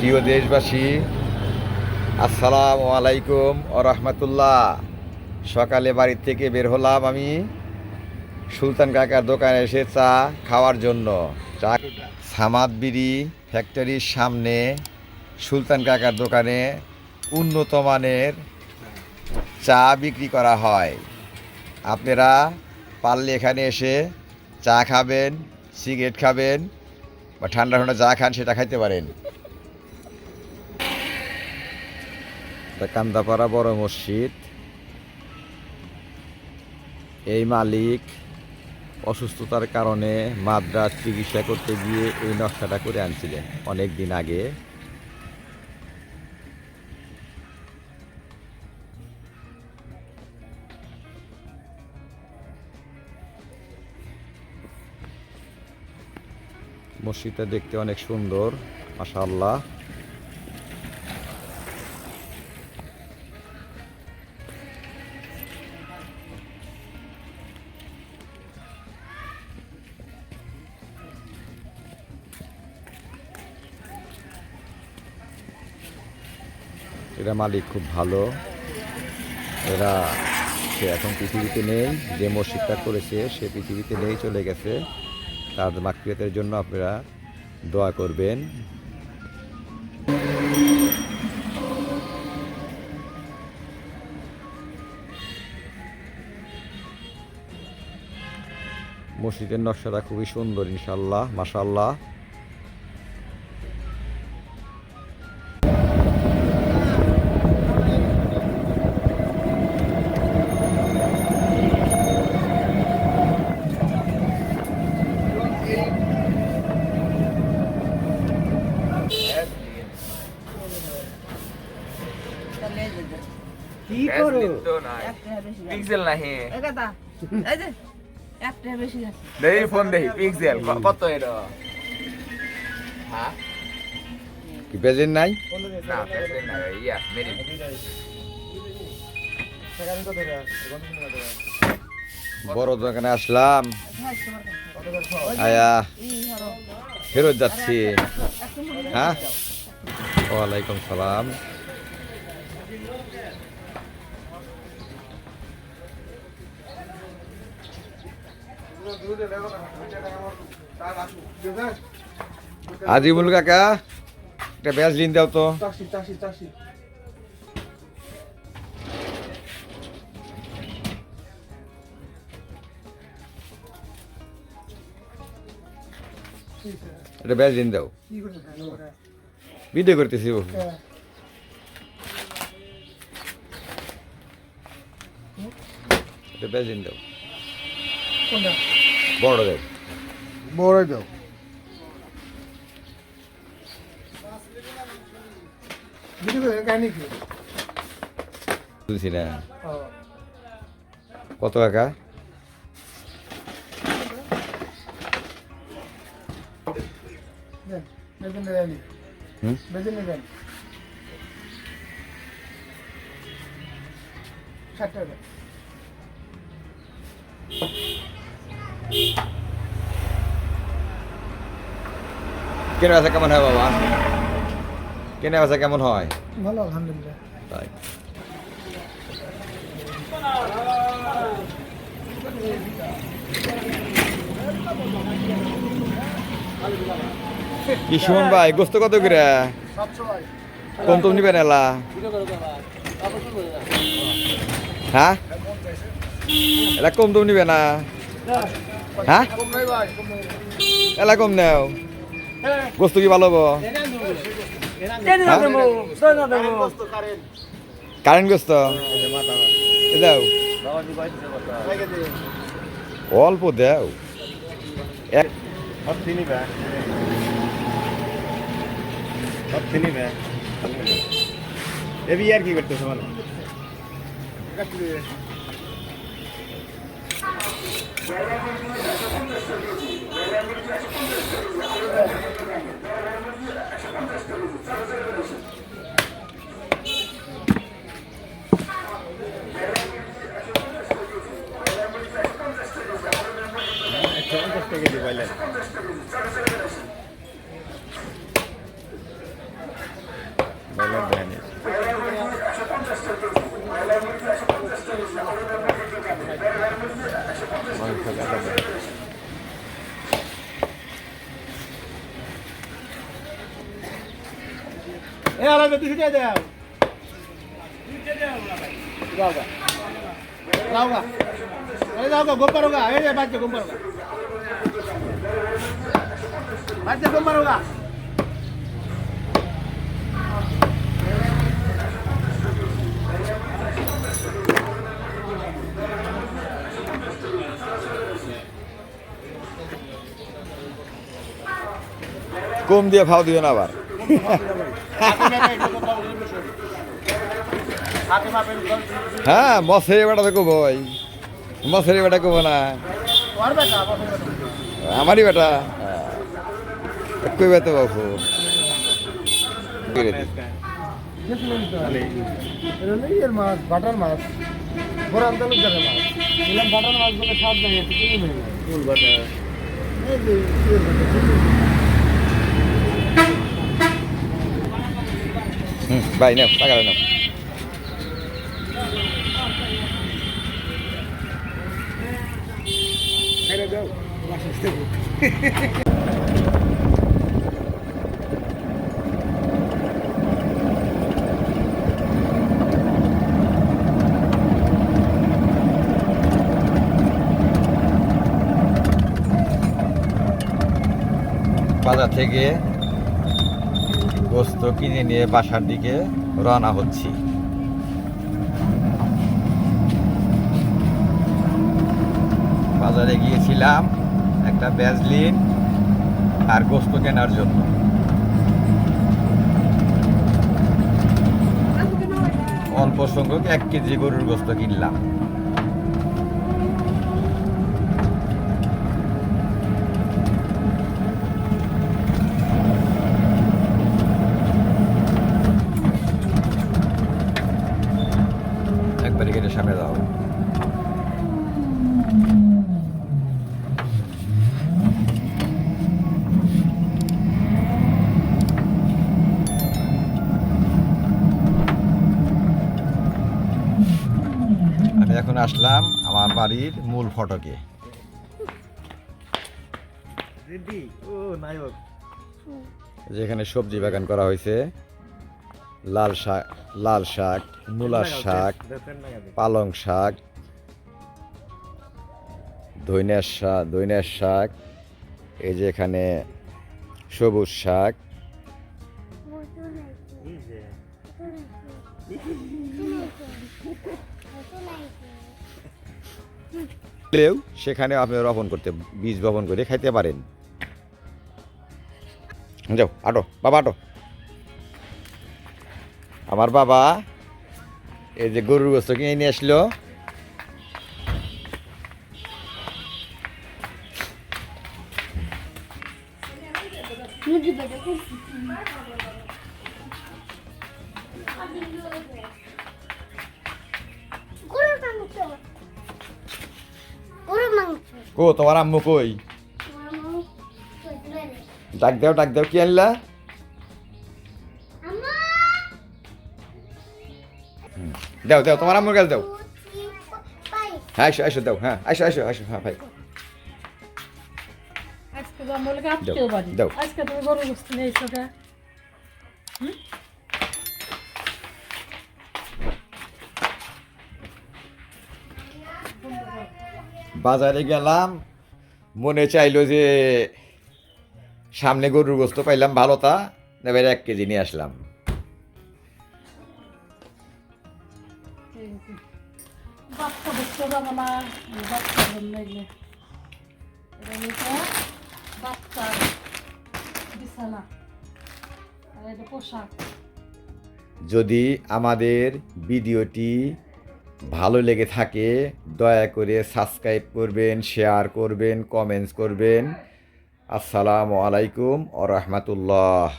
প্রিয় দেশবাসী, আসসালামু আলাইকুম ও রহমতুল্লাহ। সকালে বাড়ি থেকে বের হলাম আমি সুলতান কাকার দোকানে এসে চা খাওয়ার জন্য। সামাদ বিড়ি ফ্যাক্টরির সামনে সুলতান কাকার দোকানে উন্নত মানের চা বিক্রি করা হয়। আপনারা পারলে এখানে এসে চা খাবেন, সিগারেট খাবেন বা ঠান্ডা ঠান্ডা চা খান, সেটা খাইতে পারেন। কান্দাপাড়া বড় মসজিদ। এই মালিক অসুস্থতার কারণে মাদ্রাজ চিকিৎসা করতে গিয়ে এই নকশাটা করে আনছিলেন অনেক দিন আগে। মসজিদটা দেখতে অনেক সুন্দর, মাশাআল্লাহ। এরা মালিক খুব ভালো। সে এখন পৃথিবীতে নেই, যে মসজিদটা করেছে সে পৃথিবীতে নেই, চলে গেছে। তার মাগফিরাতের জন্য আপনারা দোয়া করবেন। মসজিদের নকশাটা খুবই সুন্দর, ইনশাআল্লাহ, মাশাআল্লাহ। কি করো পিক্সেল নাহি একাটা এই যে একটা বেশি আছে দেই ফোন দেই পিক্সেল কত এটা হ্যাঁ কি বেজেন নাই? না পিক্সেল না ইয়া মেরি বড় দোকানে আসলাম, আয়া ফেরত যাচ্ছি। হ্যাঁ, ওয়ালাইকুম সালাম। আজিমুল কাকা, একটা ব্যাজলিন দাও তো। একটা ব্যাজলিন দাও, ভিডিও করতেছি। একটা ব্যাজলিন দাও, বড় দাও, বড় দাও। বুঝছি না কত কাকা? কেনা বেচা কেমন হয় বাবা? কেনা বেচা কেমন হয়? ভালো, আলহামদুলিল্লাহ। তাই কি সুমন ভাই, গোস্ত কত করে? কম টম নিবেন এলা? হ্যাঁ, এলা কম টম নিবে না? হ্যাঁ, এলা কম নেও। গোস্ত কি ভালো হবো? কারেন্ট গোস্ত দাও, অল্প দাও। এবি আর কি করতেছো মানে? এ আলাদা 200 টাকা দাও যাওগা এই যাওগা গোপারোগা এই যে বাচ্চা গোপারোগা বাচ্চা গোপারোগা কম দিয়ে ভাও দিও না আবার। হ্যাঁ মশারি বেটা তো কব ভাই, মশারি বেটা কব না আমারই বেটা কইবে তো বাবু মাছ বাটার মাছ বড় আন্দালুক ধরে মাছ এলাম বাটার মাছ বলে স্বাদ নাই আছে কিনে নেই ফুল বাটার এই যে ফুল বাটার ভাই নাও টাকা নাও। খাইরে দাও বাসিস দেব বাজার থেকে গোস্ত কিনে নিয়ে বাসার দিকে রওনা হচ্ছি। বাজারে গিয়েছিলাম একটা ভ্যাসলিন আর গোস্ত কেনার জন্য। অল্প সংখ্যক 1 কেজি গরুর গোস্ত কিনলাম। একবারে কেটে সামনে দাও। আমি এখন আসলাম আমার বাড়ির মূল ফটকে। রেডি ও নায়ক যেখানে সবজি বাগান করা হয়েছে, লাল শাক, মূলার শাক, পালং শাক, ধইনার শাক, এই যে এখানে সবুজ শাক, সেখানে আপনি রোপণ করতে, বীজ বপন করে খাইতে পারেন। যাও আটো বাবা আটো। আমার বাবা এই যে গরুর গোস্ত কিনে নিয়ে আসলো। কো তোমার আম্মু কই? ডাক দাও কি আনলা? দাও তোমার আম্মুর কাছে দাও। হ্যাঁ আইসো দাও। হ্যাঁ আইসো হ্যাঁ ভাই আজকে জন্মলে আজকেও বাড়ি দাও। আজকে তুমি গরু গোস্ত নিয়েছো কে? বাজারে গেলাম, মনে চাইলো যে সামনে গরুর গোস্ত পাইলাম ভালো, তা এবার 1 কেজি নিয়ে আসলাম। বাচ্চা বুঝতে যাবো না, বাচ্চার জন্য এগুলো। এটা নিতে বাচ্চার বিছানা আর এটা পোশাক। যদি আমাদের ভিডিওটি ভালো লেগে থাকে দয়া করে সাবস্ক্রাইব করবেন, শেয়ার করবেন, কমেন্টস করবেন। আসসালামু আলাইকুম ওয়া রাহমাতুল্লাহ।